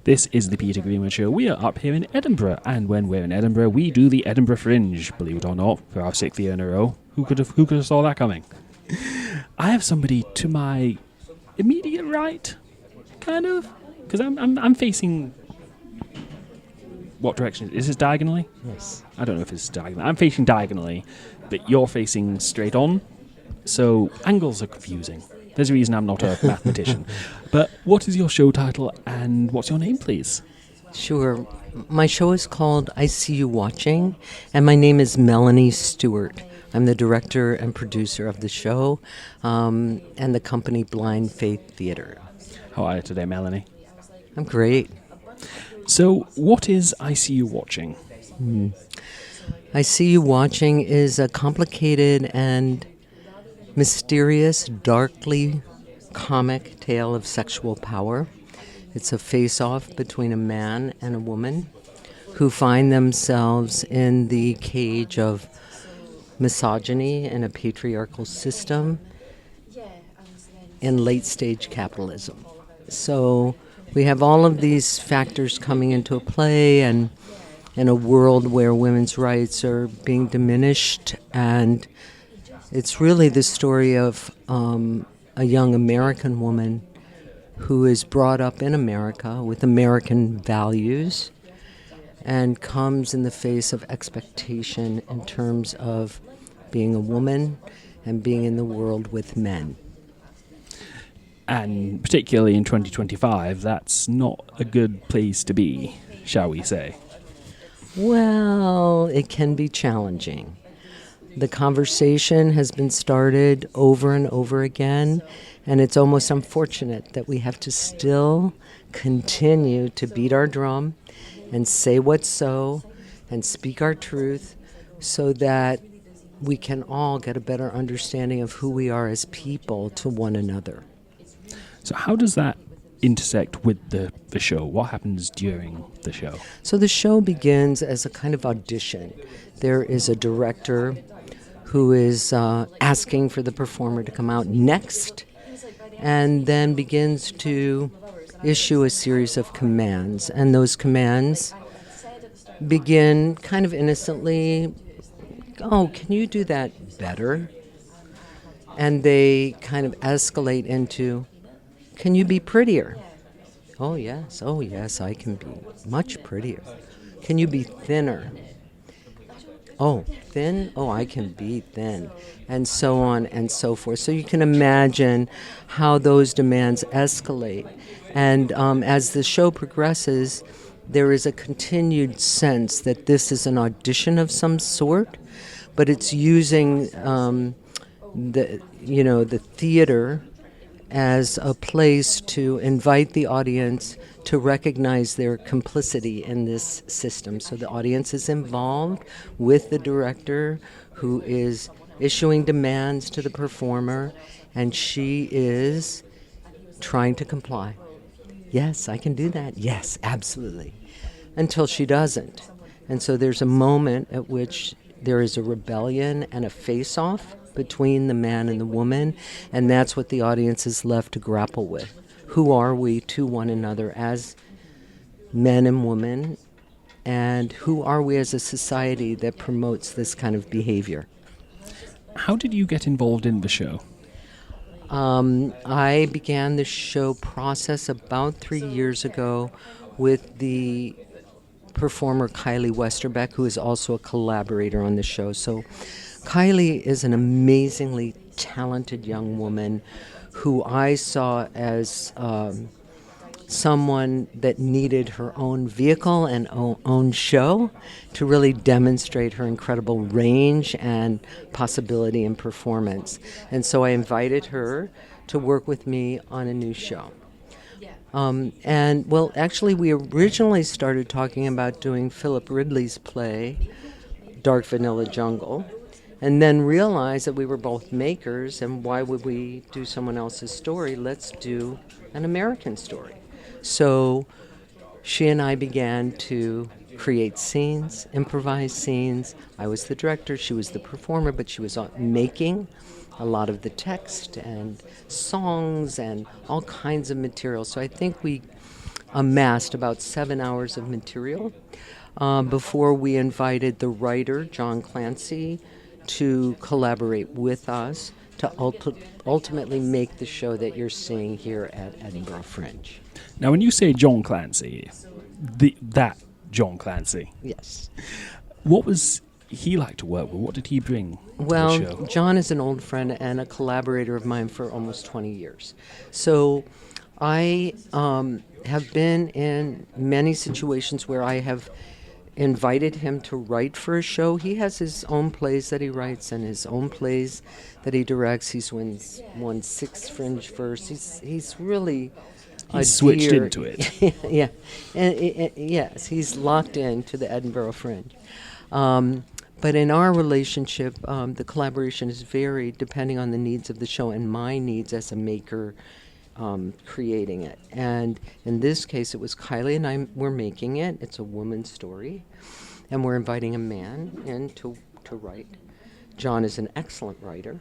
This is the Peter Greenwood Show. We are up here in Edinburgh, and when we're in Edinburgh, we do the Edinburgh Fringe, believe it or not, for our 6th year in a row. Who could have saw that coming? I have somebody to my immediate right, kind of, because I'm facing. What direction? Is this diagonally? Yes. I don't know if it's diagonally. I'm facing diagonally, but you're facing straight on, so angles are confusing. There's a reason I'm not a mathematician. But what is your show title and what's your name, please? Sure. My show is called I See You Watching, and my name is Melanie Stewart. I'm the director and producer of the show and the company Blind Faith Theater. How are you today, Melanie? I'm great. So, what is I See You Watching? I See You Watching is a complicated and mysterious, darkly comic tale of sexual power. It's a face-off between a man and a woman who find themselves in the cage of misogyny in a patriarchal system in late-stage capitalism. So we have all of these factors coming into a play, and in a world where women's rights are being diminished, and it's really the story of a young American woman who is brought up in America with American values and comes in the face of expectation in terms of being a woman and being in the world with men. And particularly in 2025, that's not a good place to be, shall we say. Well, it can be challenging. The conversation has been started over and over again, and it's almost unfortunate that we have to still continue to beat our drum and say what's so and speak our truth so that we can all get a better understanding of who we are as people to one another. So how does that intersect with the show? What happens during the show? So the show begins as a kind of audition. There is a director who is asking for the performer to come out next, and then begins to issue a series of commands. And those commands begin kind of innocently, oh, can you do that better? And they kind of escalate into, can you be prettier? Oh yes, I can be much prettier. Can you be thinner? Oh, thin? Oh, I can be thin. And so on and so forth. So you can imagine how those demands escalate. And as the show progresses, there is a continued sense that this is an audition of some sort, but it's using the theater as a place to invite the audience to recognize their complicity in this system. So the audience is involved with the director, who is issuing demands to the performer, and she is trying to comply. Yes, I can do that. Yes, absolutely. Until she doesn't. And so there's a moment at which there is a rebellion and a face-off between the man and the woman, and that's what the audience is left to grapple with. Who are we to one another as men and women, and who are we as a society that promotes this kind of behavior? How did you get involved in the show? I began the show process about 3 years ago with the performer Kylie Westerbeck, who is also a collaborator on the show. So Kylie is an amazingly talented young woman who I saw as someone that needed her own vehicle and own show to really demonstrate her incredible range and possibility in performance. And so I invited her to work with me on a new show. Actually, we originally started talking about doing Philip Ridley's play, Dark Vanilla Jungle, and then realized that we were both makers, and why would we do someone else's story? Let's do an American story. So she and I began to create scenes, improvise scenes. I was the director, she was the performer, but she was making a lot of the text and songs and all kinds of material. So I think we amassed about 7 hours of material before we invited the writer, John Clancy, to collaborate with us to ultimately make the show that you're seeing here at Edinburgh Fringe. Now, when you say John Clancy, that John Clancy, Yes. what was he like to work with? What did he bring to Well, the show? John is an old friend and a collaborator of mine for almost 20 years. So I have been in many situations where I have invited him to write for a show. He has his own plays that he writes and his own plays that he directs. He's won 6 Fringe firsts. He's really He's switched into it. Yeah, yes, he's locked into the Edinburgh Fringe. But in our relationship, the collaboration is varied depending on the needs of the show and my needs as a maker creating it. And in this case, it was Kylie and I were making it. It's a woman's story. And we're inviting a man in to write. John is an excellent writer.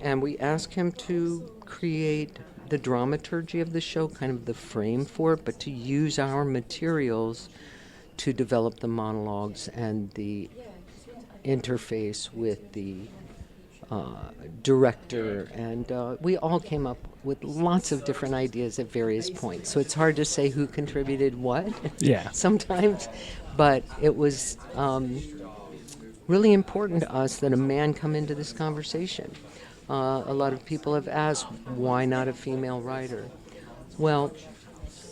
And we asked him to create the dramaturgy of the show, kind of the frame for it, but to use our materials to develop the monologues and the interface with the director, and we all came up with lots of different ideas at various points. So it's hard to say who contributed what sometimes, but it was really important to us that a man come into this conversation. A lot of people have asked, why not a female writer? Well,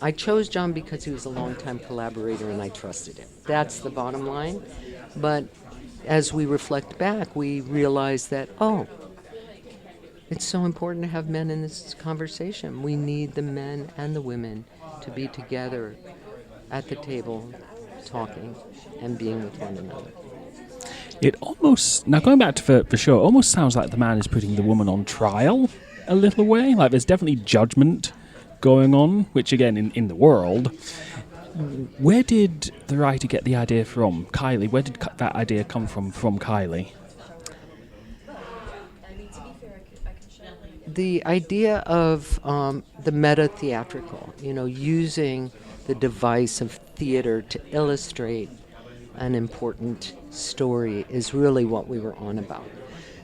I chose John because he was a longtime collaborator and I trusted him. That's the bottom line. But as we reflect back, we realize that, it's so important to have men in this conversation. We need the men and the women to be together at the table, talking and being with one another. It almost, now going back to the show, it almost sounds like the man is putting the woman on trial a little way. Like there's definitely judgment going on, which again, in the world. Where did the writer get the idea from? Kylie, where did that idea come from Kylie? The idea of the meta-theatrical, using the device of theater to illustrate an important story is really what we were on about.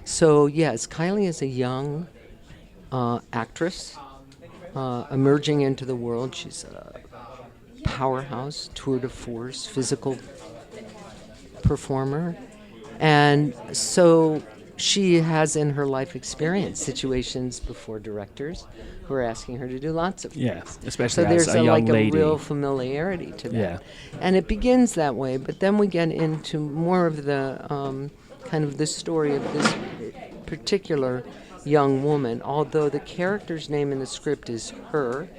So yes, Kylie is a young actress emerging into the world. She's a powerhouse, tour de force, physical performer. And so she has in her life experience situations before directors who are asking her to do lots of things. Yes, especially so as there's a young like lady. a real familiarity to that. Yeah. And it begins that way, but then we get into more of the kind of the story of this particular young woman, although the character's name in the script is her,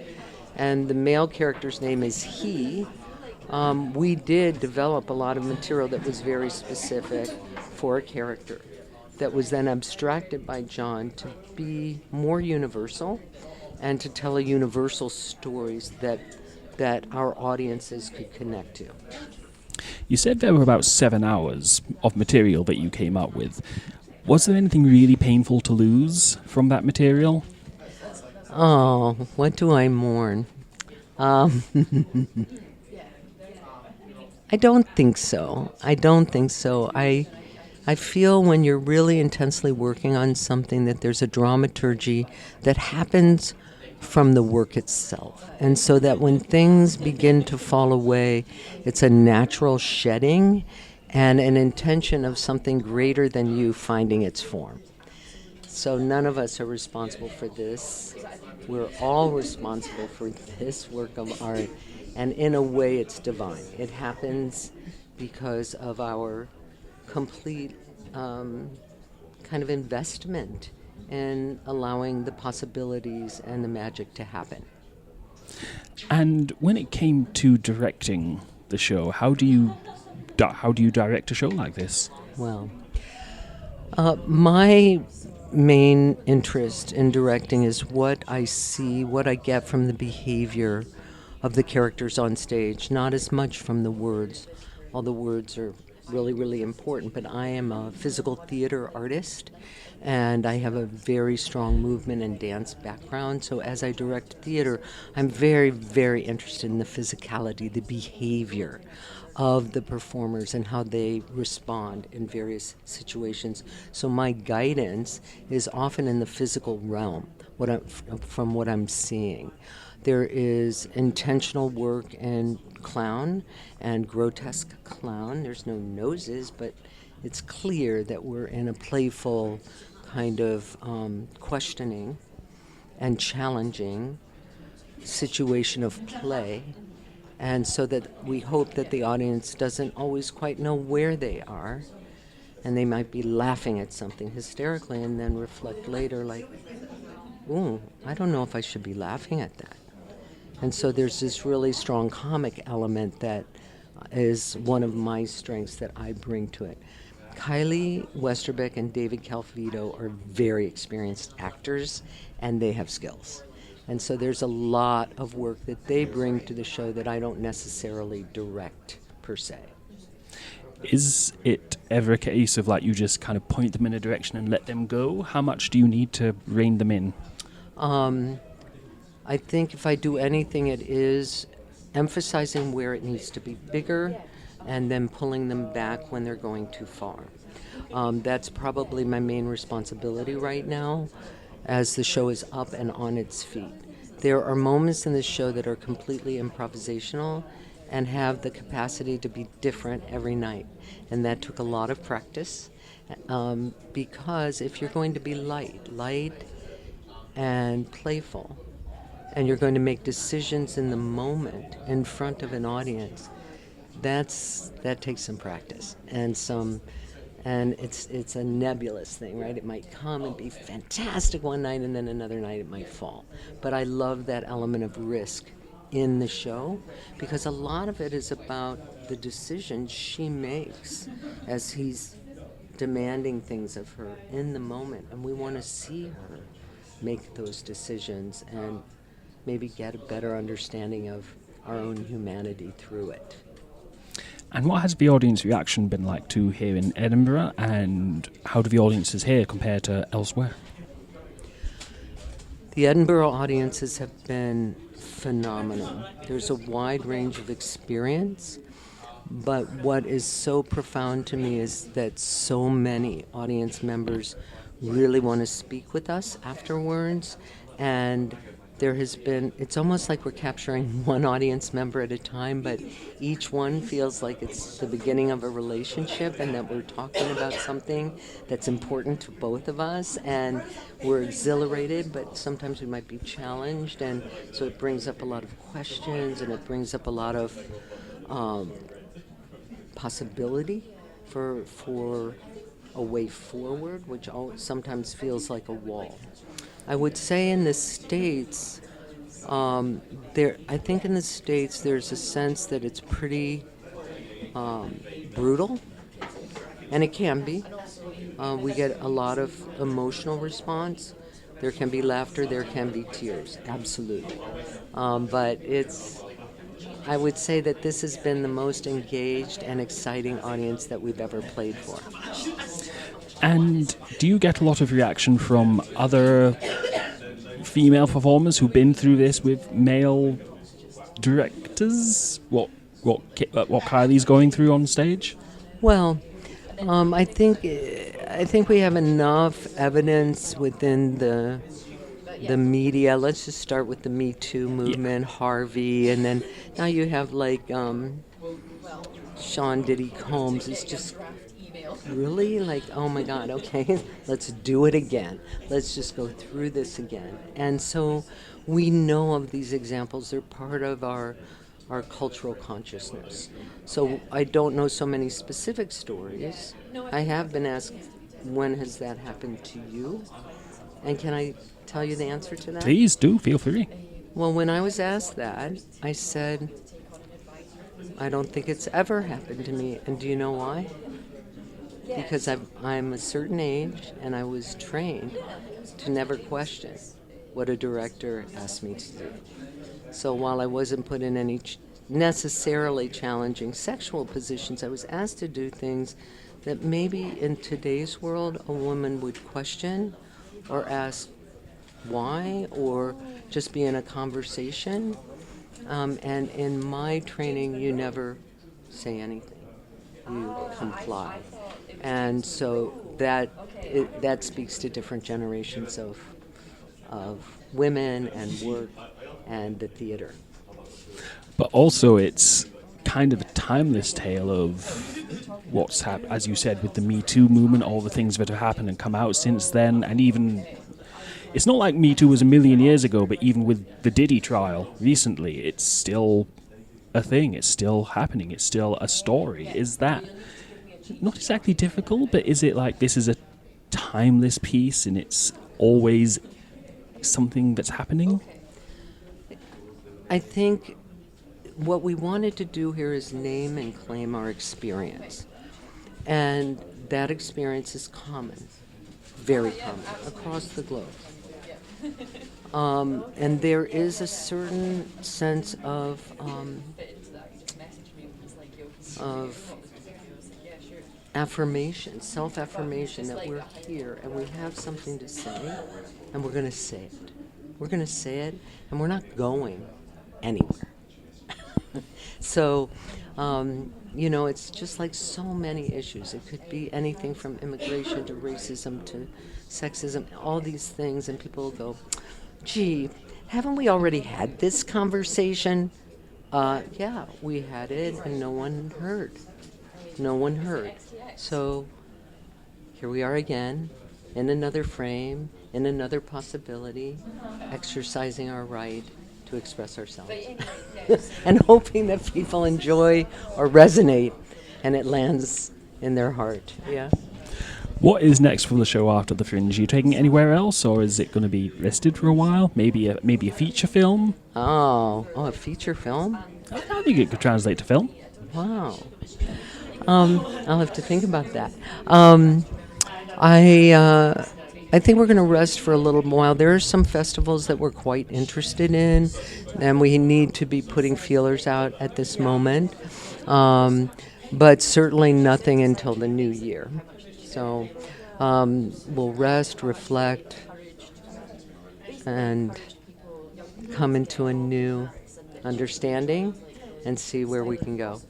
and the male character's name is he. We did develop a lot of material that was very specific for a character that was then abstracted by John to be more universal and to tell a universal stories that our audiences could connect to. You said there were about 7 hours of material that you came up with. Was there anything really painful to lose from that material? Oh, what do I mourn? I don't think so. I feel when you're really intensely working on something that there's a dramaturgy that happens from the work itself. And so that when things begin to fall away, it's a natural shedding and an intention of something greater than you finding its form. So none of us are responsible for this. We're all responsible for this work of art. And in a way, it's divine. It happens because of our complete kind of investment in allowing the possibilities and the magic to happen. And when it came to directing the show, how do you direct a show like this? Well, my main interest in directing is what I see, what I get from the behavior of the characters on stage, not as much from the words. All the words are really, really important. But I am a physical theater artist, and I have a very strong movement and dance background. So as I direct theater, I'm very, very interested in the physicality, the behavior of the performers and how they respond in various situations. So my guidance is often in the physical realm, from what I'm seeing. There is intentional work in clown and grotesque clown. There's no noses, but it's clear that we're in a playful kind of questioning and challenging situation of play. And so that we hope that the audience doesn't always quite know where they are, and they might be laughing at something hysterically and then reflect later like, ooh, I don't know if I should be laughing at that. And so there's this really strong comic element that is one of my strengths that I bring to it. Kylie Westerbeck and David Calvito are very experienced actors, and they have skills. And so there's a lot of work that they bring to the show that I don't necessarily direct, per se. Is it ever a case of like you just kind of point them in a direction and let them go? How much do you need to rein them in? I think if I do anything, it is emphasizing where it needs to be bigger and then pulling them back when they're going too far. That's probably my main responsibility right now as the show is up and on its feet. There are moments in the show that are completely improvisational and have the capacity to be different every night. And that took a lot of practice because if you're going to be light and playful, and you're going to make decisions in the moment in front of an audience, that takes some practice and it's a nebulous thing, right? It might come and be fantastic one night, and then another night it might fall. But I love that element of risk in the show because a lot of it is about the decisions she makes as he's demanding things of her in the moment, and we want to see her make those decisions and maybe get a better understanding of our own humanity through it. And what has the audience reaction been like to here in Edinburgh, and how do the audiences here compare to elsewhere? The Edinburgh audiences have been phenomenal. There's a wide range of experience, but what is so profound to me is that so many audience members really want to speak with us afterwards, and it's almost like we're capturing one audience member at a time, but each one feels like it's the beginning of a relationship and that we're talking about something that's important to both of us, and we're exhilarated, but sometimes we might be challenged, and so it brings up a lot of questions and it brings up a lot of possibility for a way forward, which sometimes feels like a wall. I would say in the States, I think in the States there's a sense that it's pretty brutal, and it can be. We get a lot of emotional response. There can be laughter, there can be tears, absolutely. But I would say that this has been the most engaged and exciting audience that we've ever played for. And do you get a lot of reaction from other female performers who've been through this with male directors? What Kylie's going through on stage? Well, I think we have enough evidence within the media. Let's just start with the Me Too movement, Harvey, and then now you have like Sean Diddy Combs. It's just really like, oh my God, okay, let's do it again. Let's just go through this again. And so we know of these examples. They're part of our cultural consciousness. So I don't know so many specific stories. I have been asked, when has that happened to you? And can I tell you the answer to that? Please do, feel free. Well, when I was asked that, I said, I don't think it's ever happened to me. And do you know why? Because I'm a certain age and I was trained to never question what a director asked me to do. So while I wasn't put in any necessarily challenging sexual positions. I was asked to do things that maybe in today's world a woman would question or ask why, or just be in a conversation. And in my training, you never say anything. You comply. And so that speaks to different generations of women and work and the theater. But also, it's kind of a timeless tale of what's happened, as you said, with the Me Too movement, all the things that have happened and come out since then, and even it's not like Me Too was a million years ago, but even with the Diddy trial recently, it's still a thing. It's still happening. It's still a story. Is that not exactly difficult, but is it like this is a timeless piece and it's always something that's happening? I think what we wanted to do here is name and claim our experience. And that experience is common, very common, across the globe. And there is a certain sense of affirmation, self-affirmation, that we're here and we have something to say, and we're going to say it. We're going to say it, and we're not going anywhere. So, it's just like so many issues. It could be anything from immigration to racism to sexism, all these things, and people will go, gee, haven't we already had this conversation? Yeah, we had it, and no one heard. No one heard. So here we are again, in another frame, in another possibility, exercising our right to express ourselves. And hoping that people enjoy or resonate, and it lands in their heart. Yeah. What is next for the show after the Fringe? Are you taking it anywhere else, or is it going to be listed for a while? Maybe a feature film? Oh, a feature film? I think it could translate to film. Wow. I'll have to think about that. I think we're going to rest for a little while. There are some festivals that we're quite interested in, and we need to be putting feelers out at this moment. But certainly nothing until the new year. So we'll rest, reflect, and come into a new understanding and see where we can go.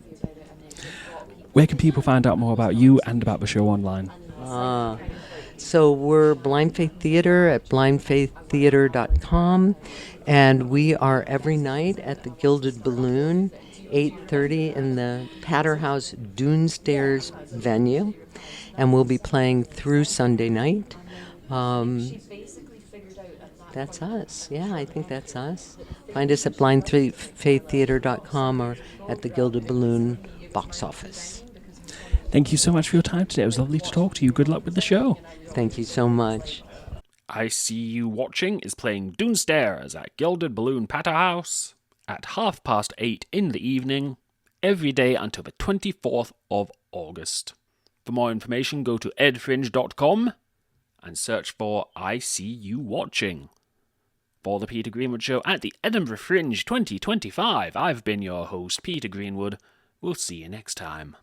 Where can people find out more about you and about the show online? So we're Blind Faith Theater at blindfaiththeater.com, and we are every night at the Gilded Balloon, 8:30 in the Patter House Doonstairs venue, and we'll be playing through Sunday night. That's us. Yeah, I think that's us. Find us at blindfaiththeater.com or at the Gilded Balloon box office. Thank you so much for your time today. It was lovely to talk to you. Good luck with the show. Thank you so much. I See You Watching is playing Doonstairs at Gilded Balloon Patter House at 8:30 in the evening, every day until the 24th of August. For more information, go to edfringe.com and search for I See You Watching. For the Peter Greenwood Show at the Edinburgh Fringe 2025, I've been your host, Peter Greenwood. We'll see you next time.